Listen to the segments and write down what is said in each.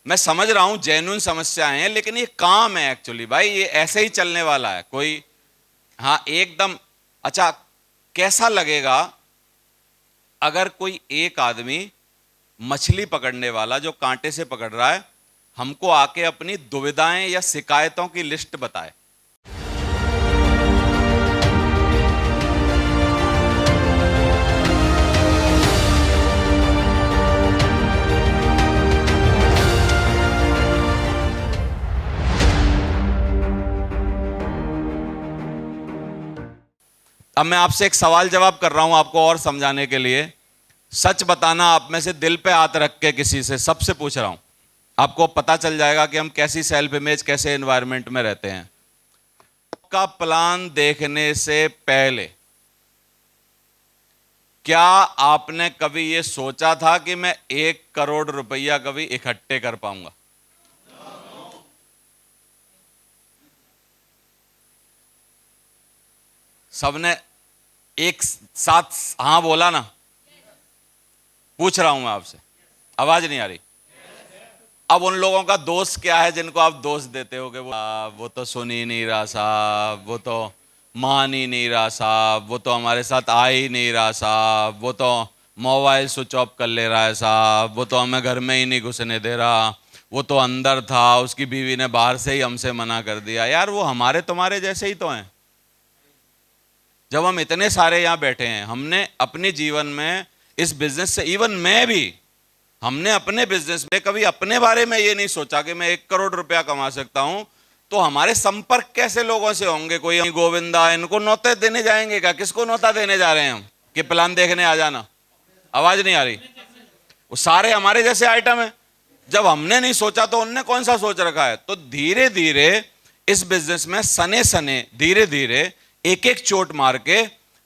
मैं समझ रहा हूं जेन्युइन समस्याएं हैं, लेकिन ये काम है एक्चुअली भाई, ये ऐसे ही चलने वाला है कोई। हाँ एकदम। अच्छा, कैसा लगेगा अगर कोई एक आदमी मछली पकड़ने वाला जो कांटे से पकड़ रहा है, हमको आके अपनी दुविधाएं या शिकायतों की लिस्ट बताए। अब मैं आपसे एक सवाल जवाब कर रहा हूं आपको और समझाने के लिए। सच बताना, आप में से दिल पे हाथ रख के किसी से सबसे पूछ रहा हूं, आपको पता चल जाएगा कि हम कैसी सेल्फ इमेज, कैसे एनवायरनमेंट में रहते हैं। का प्लान देखने से पहले क्या आपने कभी यह सोचा था कि मैं 1 करोड़ रुपया कभी इकट्ठे कर पाऊंगा? सबने एक साथ हां बोला ना? पूछ रहा हूं मैं आपसे, आवाज नहीं आ रही। अब उन लोगों का दोष क्या है जिनको आप दोष देते हो कि वो तो सुन ही नहीं रहा साहब, वो तो मान ही नहीं रहा साहब, वो तो हमारे साथ आ ही नहीं रहा साहब, वो तो मोबाइल स्विच ऑफ कर ले रहा है साहब, वो तो हमें घर में ही नहीं घुसने दे रहा, वो तो अंदर था, उसकी बीवी ने बाहर से ही हमसे मना कर दिया। यार वो हमारे तुम्हारे जैसे ही तो हैं। जब हम इतने सारे यहाँ बैठे हैं, हमने अपने जीवन में इस बिजनेस से, इवन मैं भी, हमने अपने बिजनेस में कभी अपने बारे में ये नहीं सोचा कि मैं 1 करोड़ रुपया कमा सकता हूं। तो हमारे संपर्क कैसे लोगों से होंगे? कोई गोविंदा, इनको नौते देने जाएंगे क्या? किसको नौता देने जा रहे हैं हम कि प्लान देखने आ जाना? आवाज नहीं आ रही। वो सारे हमारे जैसे आइटम है। जब हमने नहीं सोचा तो उनने कौन सा सोच रखा है? तो धीरे धीरे इस बिजनेस में सने सने धीरे धीरे एक एक चोट मार के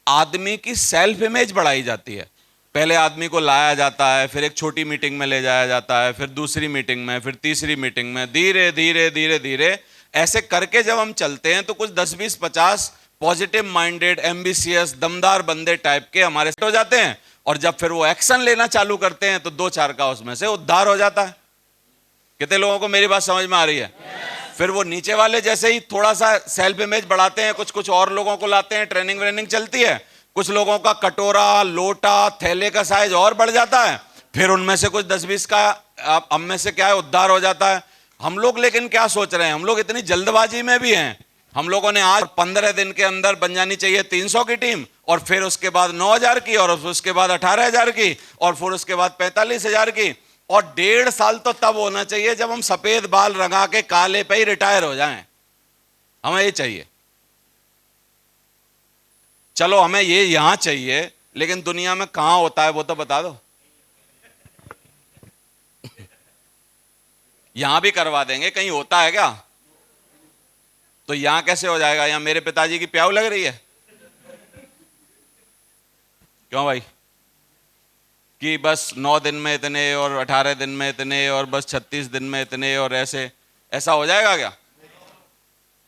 आदमी की सेल्फ इमेज बढ़ाई जाती है। पहले आदमी को लाया जाता है, फिर एक छोटी मीटिंग में ले जाया जाता है, फिर दूसरी मीटिंग में, फिर तीसरी मीटिंग में, धीरे धीरे धीरे धीरे ऐसे करके जब हम चलते हैं तो कुछ 10-20-50 पॉजिटिव माइंडेड, एम्बिशियस, दमदार बंदे टाइप के हमारे सेट हो जाते हैं। और जब फिर वो एक्शन लेना चालू करते हैं तो 2-4 का उसमें से उद्धार हो जाता है। कितने लोगों को मेरी बात समझ में आ रही है? फिर वो नीचे वाले जैसे ही थोड़ा सा सेल्फ इमेज बढ़ाते हैं, कुछ कुछ और लोगों को लाते हैं, ट्रेनिंग व्रेनिंग चलती है, कुछ लोगों का कटोरा, लोटा, थैले का साइज और बढ़ जाता है, फिर उनमें से कुछ 10-20 का हम में से क्या है उद्धार हो जाता है। हम लोग लेकिन क्या सोच रहे हैं? हम लोग इतनी जल्दबाजी में भी हैं। हम लोगों ने आज 15 दिन के अंदर बन जानी चाहिए 300 की टीम, और फिर उसके बाद 9,000 की, और उसके बाद 18,000 की, और फिर उसके बाद 45,000 की, और 1.5 साल तो तब होना चाहिए जब हम सफेद बाल रंगा के काले पे ही रिटायर हो जाएं। हमें ये चाहिए। चलो हमें ये यहां चाहिए, लेकिन दुनिया में कहां होता है वो तो बता दो। यहां भी करवा देंगे, कहीं होता है क्या? तो यहां कैसे हो जाएगा? यहां मेरे पिताजी की प्याऊ लग रही है क्यों भाई? कि बस 9 दिन में इतने, और 18 दिन में इतने, और बस 36 दिन में इतने, और ऐसे ऐसा हो जाएगा क्या?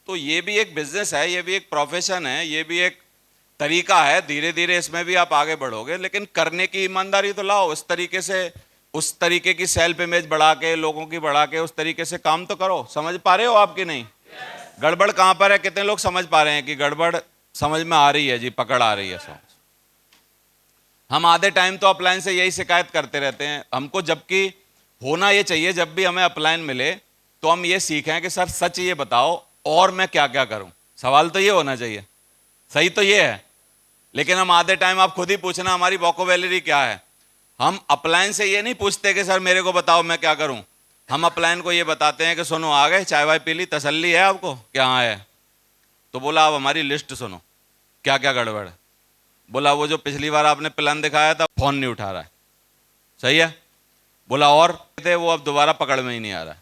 तो ये भी एक बिजनेस है, ये भी एक प्रोफेशन है, ये भी एक तरीका है। धीरे धीरे इसमें भी आप आगे बढ़ोगे, लेकिन करने की ईमानदारी तो लाओ। इस तरीके से, उस तरीके की सेल्फ इमेज बढ़ा के, लोगों की बढ़ा के, उस तरीके से काम तो करो। समझ पा रहे हो आप कि नहीं? गड़बड़ कहां पर है? कितने लोग समझ पा रहे हैं कि गड़बड़ समझ में आ रही है? जी, पकड़ आ रही है समझ। हम आधे टाइम तो अपलाइन से यही शिकायत करते रहते हैं हमको, जबकि होना ये चाहिए जब भी हमें अपलाइन मिले तो हम ये सीखें कि सर सच ये बताओ और मैं क्या क्या करूं। सवाल तो ये होना चाहिए, सही तो ये है। लेकिन हम आधे टाइम, आप खुद ही पूछना हमारी वोकैबुलरी क्या है। हम अपलाइन से ये नहीं पूछते कि सर मेरे को बताओ मैं क्या करूं। हम अपलाइन को ये बताते हैं कि सुनो, आ गए, चाय वाय पी ली, तसल्ली है आपको? क्या हाँ है। तो बोला अब हमारी लिस्ट सुनो, क्या क्या गड़बड़ है। बोला वो जो पिछली बार आपने प्लान दिखाया था फोन नहीं उठा रहा है, सही है। बोला और थे वो अब दोबारा पकड़ में ही नहीं आ रहा है।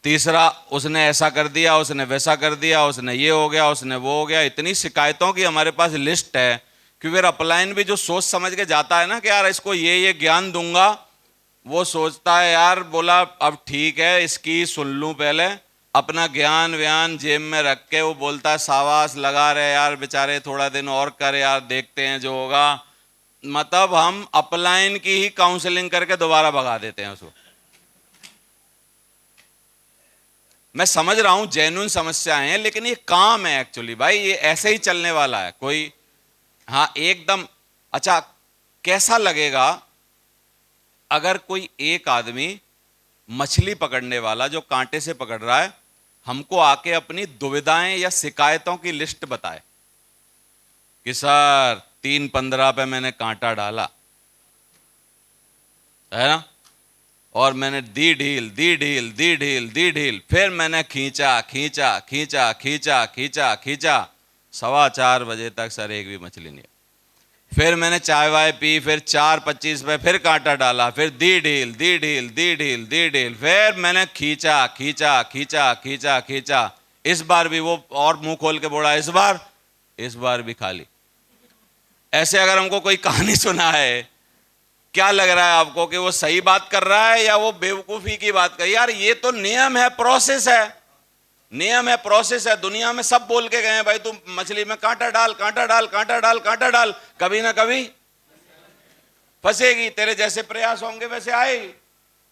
तीसरा, उसने ऐसा कर दिया, उसने वैसा कर दिया, उसने ये हो गया, उसने वो हो गया। इतनी शिकायतों की हमारे पास लिस्ट है कि फिर अपलाइन भी जो सोच समझ के जाता है ना कि यार इसको ये ज्ञान दूंगा, वो सोचता है यार, बोला अब ठीक है इसकी सुन लूं पहले, अपना ज्ञान व्यान जेब में रख के वो बोलता है शाबाश लगा रहे यार बेचारे, थोड़ा दिन और कर यार, देखते हैं जो होगा। मतलब हम अपलाइन की ही काउंसलिंग करके दोबारा भगा देते हैं उसको। मैं समझ रहा हूं जेन्युइन समस्याएं हैं, लेकिन ये काम है एक्चुअली भाई, ये ऐसे ही चलने वाला है कोई। हाँ एकदम। अच्छा, कैसा लगेगा अगर कोई एक आदमी मछली पकड़ने वाला जो कांटे से पकड़ रहा है, हमको आके अपनी दुविधाएं या शिकायतों की लिस्ट बताए कि सर 3:15 पे मैंने कांटा डाला है ना, और मैंने दी ढील दी ढील दी ढील दी ढील, फिर मैंने खींचा खींचा खींचा खींचा खींचा खींचा, 4:15 तक सर एक भी मछली नहीं। फिर मैंने चाय वाय पी, फिर 4:25 पे फिर कांटा डाला, फिर दी ढील दी ढील दी ढील दी ढील, फिर मैंने खींचा खींचा खींचा खींचा खींचा, इस बार भी वो और मुंह खोल के बोला इस बार भी खाली। ऐसे अगर हमको कोई कहानी सुना है, क्या लग रहा है आपको कि वो सही बात कर रहा है या वो बेवकूफी की बात कर? यार ये तो नियम है, प्रोसेस है, नियम है, प्रोसेस है। दुनिया में सब बोल के गए हैं भाई, तुम मछली में कांटा डाल कांटा डाल कांटा डाल कांटा डाल, कभी ना कभी फंसेगी। तेरे जैसे प्रयास होंगे वैसे आएगी।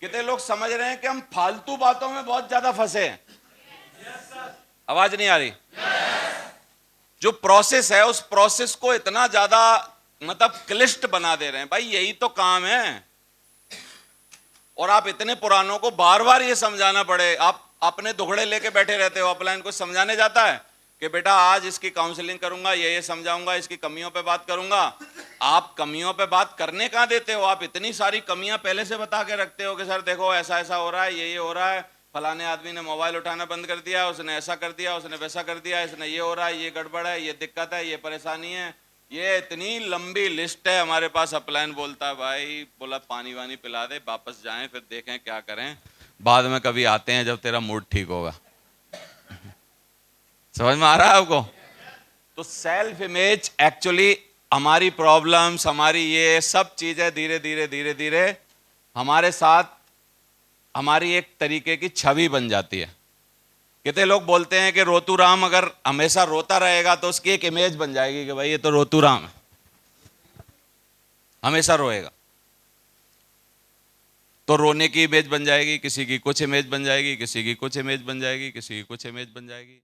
कितने लोग समझ रहे हैं कि हम फालतू बातों में बहुत ज्यादा फंसे हैं? आवाज नहीं आ रही? जो प्रोसेस है उस प्रोसेस को इतना ज्यादा मतलब क्लिष्ट बना दे रहे हैं भाई, यही तो काम है। और आप इतने पुरानों को बार बार ये समझाना पड़े, आप अपने दुखड़े लेके बैठे रहते हो, अपलाइन को समझाने जाता है कि बेटा आज इसकी काउंसलिंग करूंगा, ये समझाऊंगा, इसकी कमियों पे बात करूंगा। आप कमियों पे बात करने कहां देते हो? आप इतनी सारी कमियां पहले से बता के रखते हो कि सर देखो ऐसा ऐसा हो रहा है, ये हो रहा है, फलाने आदमी ने मोबाइल उठाना बंद कर दिया, उसने ऐसा कर दिया, उसने वैसा कर दिया, इसने ये हो रहा है, ये गड़बड़ है, ये दिक्कत है, ये परेशानी है। ये इतनी लंबी लिस्ट है हमारे पास। अपलाइन बोलता है भाई, बोला पानी वानी पिला दे, वापस जाएं फिर देखें क्या करें, बाद में कभी आते हैं जब तेरा मूड ठीक होगा। समझ में आ रहा है आपको? तो सेल्फ इमेज एक्चुअली हमारी प्रॉब्लम्स, हमारी ये सब चीजें धीरे धीरे धीरे धीरे हमारे साथ हमारी एक तरीके की छवि बन जाती है। कितने लोग बोलते हैं कि रोतू राम अगर हमेशा रोता रहेगा तो उसकी एक इमेज बन जाएगी कि भाई ये तो रोतू राम है, हमेशा रोएगा। तो रोने की इमेज बन जाएगी, किसी की कुछ इमेज बन जाएगी, किसी की कुछ इमेज बन जाएगी, किसी की कुछ इमेज बन जाएगी।